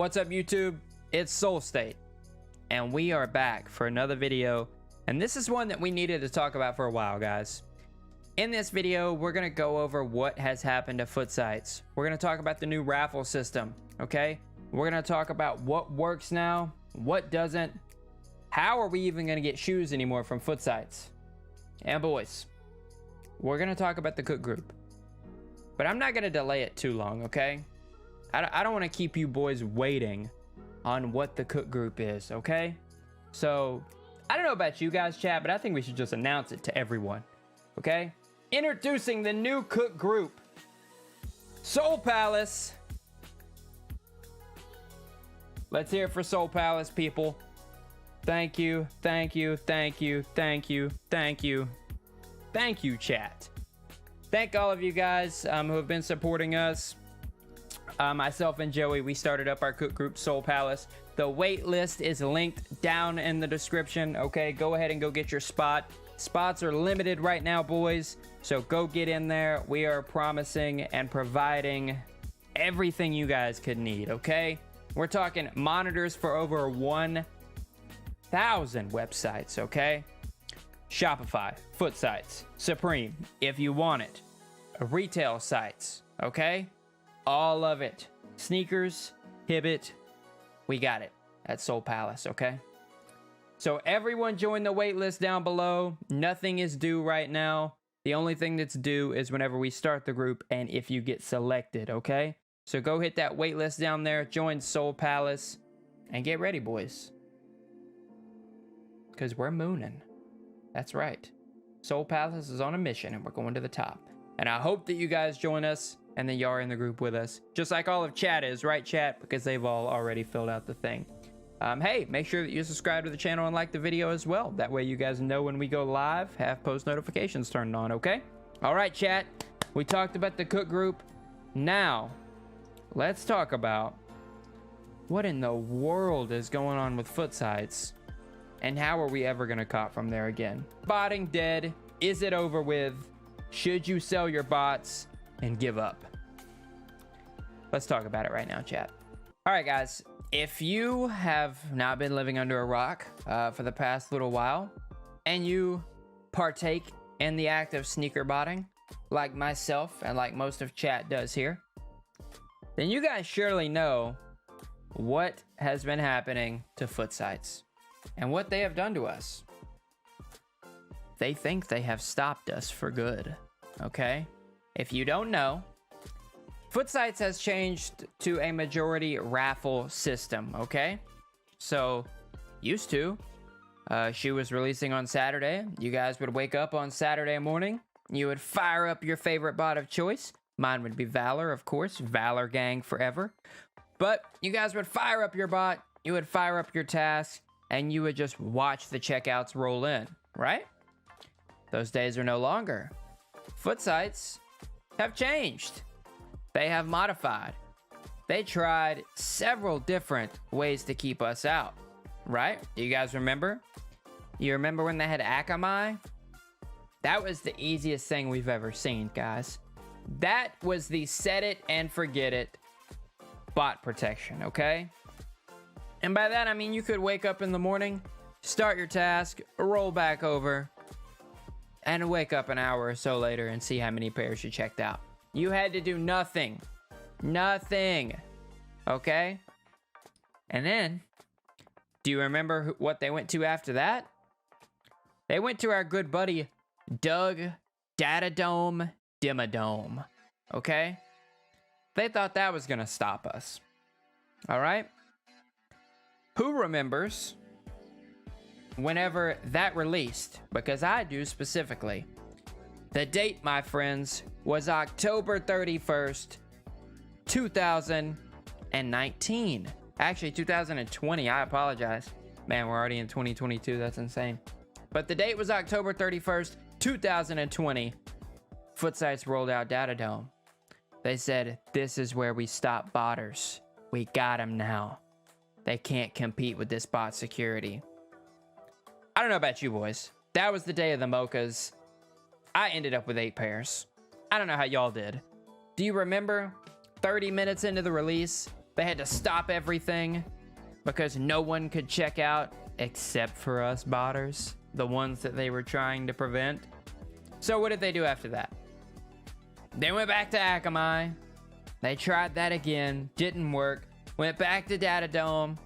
What's up, YouTube? It's Soul State, and we are back for another video. And this is one that we needed to talk about for a while, guys. In this video, we're going to go over what has happened to Footsites. We're going to talk about the new raffle system, okay? We're going to talk about what works now, what doesn't. How are we even going to get shoes anymore from Footsites? And boys, we're going to talk about the cook group. But I'm not going to delay it too long, okay? I don't want to keep you boys waiting on what the cook group is, okay? So, I don't know about you guys, chat, but I think we should just announce it to everyone, okay? Introducing the new cook group, Soul Palace. Let's hear it for Soul Palace, people. Thank you, thank you, thank you, thank you, thank you. Thank you, chat. Thank all of you guys who have been supporting us. Myself and Joey, we started up our cook group, Soul Palace. The wait list is linked down in the description, okay? Go ahead and go get your spot. Spots are limited right now, boys, so go get in there. We are promising and providing everything you guys could need, okay? We're talking monitors for over 1,000 websites, okay? Shopify, Footsites, Supreme, if you want it. Retail sites, okay? All of it. Sneakers, Hibbit, we got it at Soul Palace, okay? So everyone join the wait list down below. Nothing is due right now. The only thing that's due is whenever we start the group and if you get selected, okay? So go hit that wait list down there, join Soul Palace, and get ready, boys. Because we're mooning. That's right. Soul Palace is on a mission and we're going to the top. And I hope that you guys join us and then y'all are in the group with us. Just like all of chat is, right, chat? Because they've all already filled out the thing. Hey, make sure that you subscribe to the channel and like the video as well. That way you guys know when we go live, have post notifications turned on, okay? All right, chat. We talked about the cook group. Now, let's talk about what in the world is going on with Footsites and how are we ever going to cop from there again? Botting dead. Is it over with? Should you sell your bots and give up? Let's talk about it right now, chat. All right, guys. If you have not been living under a rock for the past little while and you partake in the act of sneaker botting like myself and like most of chat does here, then you guys surely know what has been happening to Footsites and what they have done to us. They think they have stopped us for good, okay? If you don't know, Footsites has changed to a majority raffle system, okay? So, used to, she was releasing on Saturday. You guys would wake up on Saturday morning. You would fire up your favorite bot of choice. Mine would be Valor, of course. Valor gang forever. But you guys would fire up your bot. You would fire up your tasks. And you would just watch the checkouts roll in, right? Those days are no longer. Footsites have changed. They have modified. They tried several different ways to keep us out, right? Do you guys remember? You remember when they had Akamai? That was the easiest thing we've ever seen, guys. That was the set it and forget it bot protection, okay? And by that, I mean you could wake up in the morning, start your task, roll back over, and wake up an hour or so later and see how many pairs you checked out. You had to do nothing. Nothing. Okay? And then, do you remember what they went to after that? They went to our good buddy, Doug Datadome Dimmadome. Okay? They thought that was going to stop us. Alright? Who remembers whenever that released? Because I do specifically. The date, my friends, was October 31st, 2019. Actually, 2020. I apologize. Man, we're already in 2022. That's insane. But the date was October 31st, 2020. Footsites rolled out Datadome. They said, this is where we stop botters. We got them now. They can't compete with this bot security. I don't know about you boys. That was the day of the mochas. I ended up with 8 pairs. I don't know how y'all did. Do you remember 30 minutes into the release, They had to stop everything because no one could check out except for us botters, the ones that they were trying to prevent. So what did they do after that? They went back to Akamai. They tried that again, didn't work. Went back to Datadome.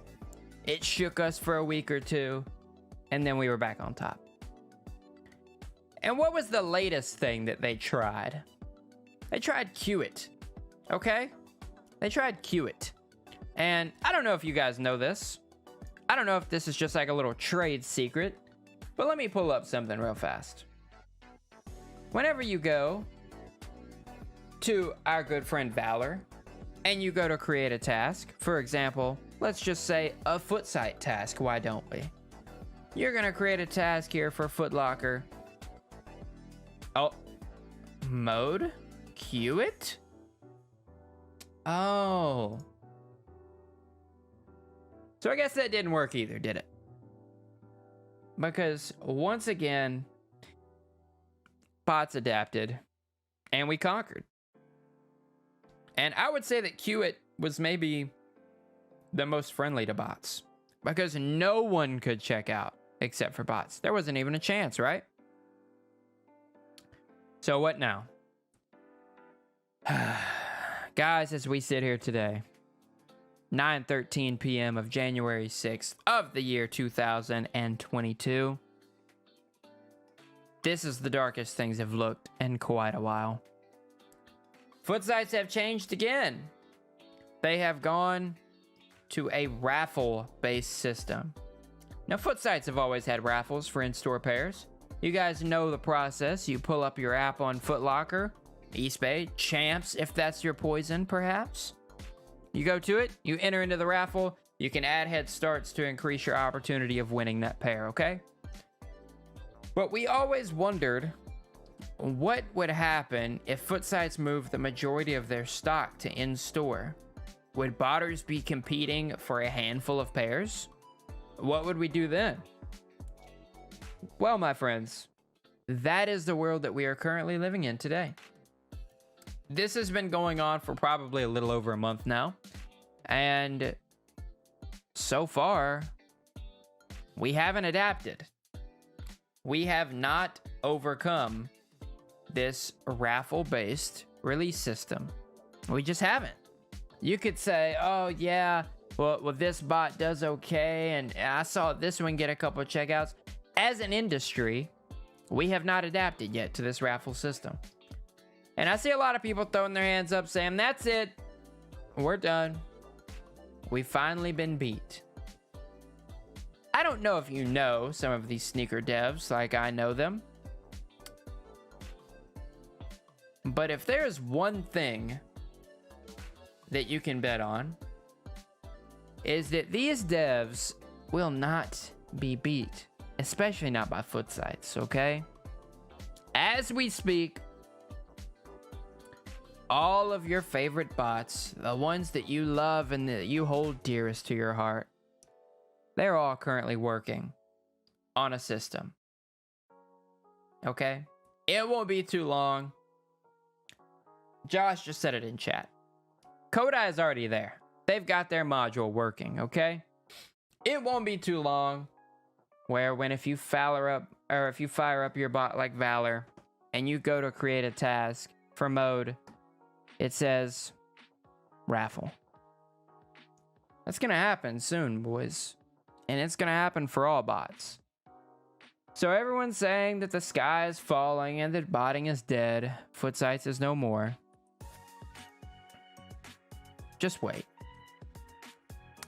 It shook us for a week or two, and then we were back on top. And what was the latest thing that they tried? They tried Qt, okay? They tried Qt. And I don't know if you guys know this. I don't know if this is just like a little trade secret, but let me pull up something real fast. Whenever you go to our good friend Valor, and you go to create a task, for example, let's just say a Footsite task, why don't we? You're gonna create a task here for Footlocker. Oh, mode? Qt? Oh. So I guess that didn't work either, did it? Because once again, bots adapted, and we conquered. And I would say that Qt was maybe the most friendly to bots, because no one could check out except for bots. There wasn't even a chance, right? So what now? Guys, as we sit here today, 9:13 p.m. of January 6th of the year 2022, this is the darkest things have looked in quite a while. Footsites have changed again. They have gone to a raffle-based system. Now, Footsites have always had raffles for in-store pairs. You guys know the process. You pull up your app on Footlocker, Eastbay, Champs, if that's your poison, perhaps. You go to it, you enter into the raffle, you can add head starts to increase your opportunity of winning that pair, okay? But we always wondered what would happen if Footsites moved the majority of their stock to in-store. Would botters be competing for a handful of pairs? What would we do then? Well, my friends, that is the world that we are currently living in today. This has been going on for probably a little over a month now. And so far, we haven't adapted. We have not overcome this raffle-based release system. We just haven't. You could say, oh yeah, well this bot does okay, and I saw this one get a couple of checkouts. As an industry, we have not adapted yet to this raffle system. And I see a lot of people throwing their hands up saying, that's it, we're done. We've finally been beat. I don't know if you know some of these sneaker devs like I know them. But if there's one thing that you can bet on, is that these devs will not be beat, especially not by Footsites, okay? As we speak, all of your favorite bots, the ones that you love and that you hold dearest to your heart, they're all currently working on a system, okay? It won't be too long. Josh just said it in chat. Kodai is already there. They've got their module working, okay? It won't be too long where if you fire up your bot like Valor and you go to create a task for mode, it says raffle. That's gonna happen soon, boys. And it's gonna happen for all bots. So everyone's saying that the sky is falling and that botting is dead. Footsites is no more. Just wait.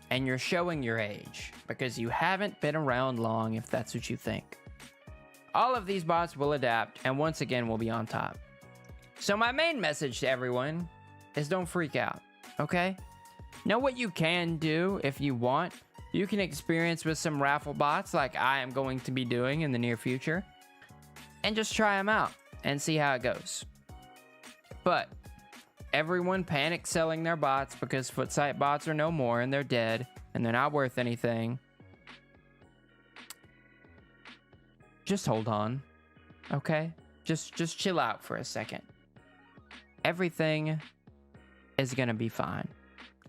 And you're showing your age because you haven't been around long if that's what you think. All of these bots will adapt and once again will be on top. So my main message to everyone is don't freak out, okay? Know what you can do if you want. You can experience with some raffle bots like I am going to be doing in the near future and just try them out and see how it goes. But everyone panic selling their bots because Footsite bots are no more and they're dead and they're not worth anything. Just hold on, okay? Just chill out for a second. Everything is gonna be fine.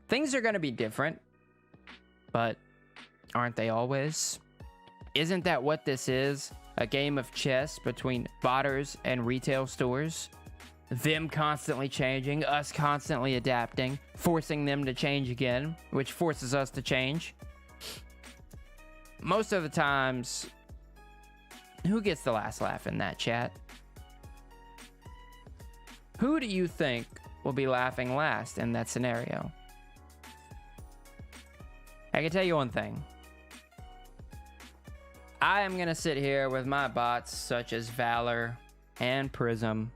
Things are going to be different, but aren't they always? Isn't that what this is? A game of chess between botters and retail stores? Them constantly changing, us constantly adapting, forcing them to change again, which forces us to change. Most of the times, who gets the last laugh in that, chat? Who do you think will be laughing last in that scenario? I can tell you one thing. I am going to sit here with my bots such as Valor and Prism,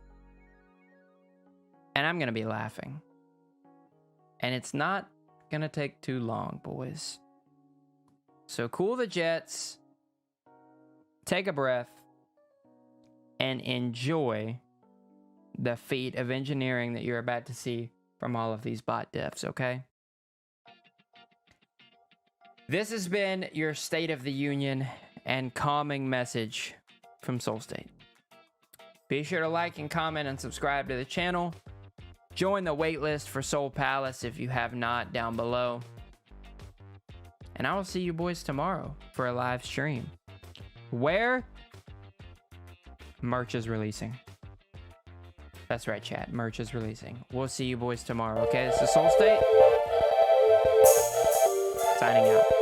and I'm going to be laughing. And it's not going to take too long, boys. So cool the jets, take a breath, and enjoy the feat of engineering that you're about to see from all of these bot devs, okay? This has been your State of the Union and calming message from Soul State. Be sure to like and comment and subscribe to the channel. Join the waitlist for Soul Palace if you have not down below. And I will see you boys tomorrow for a live stream where merch is releasing. That's right, chat. Merch is releasing. We'll see you boys tomorrow, okay? This is Soul State. Signing out.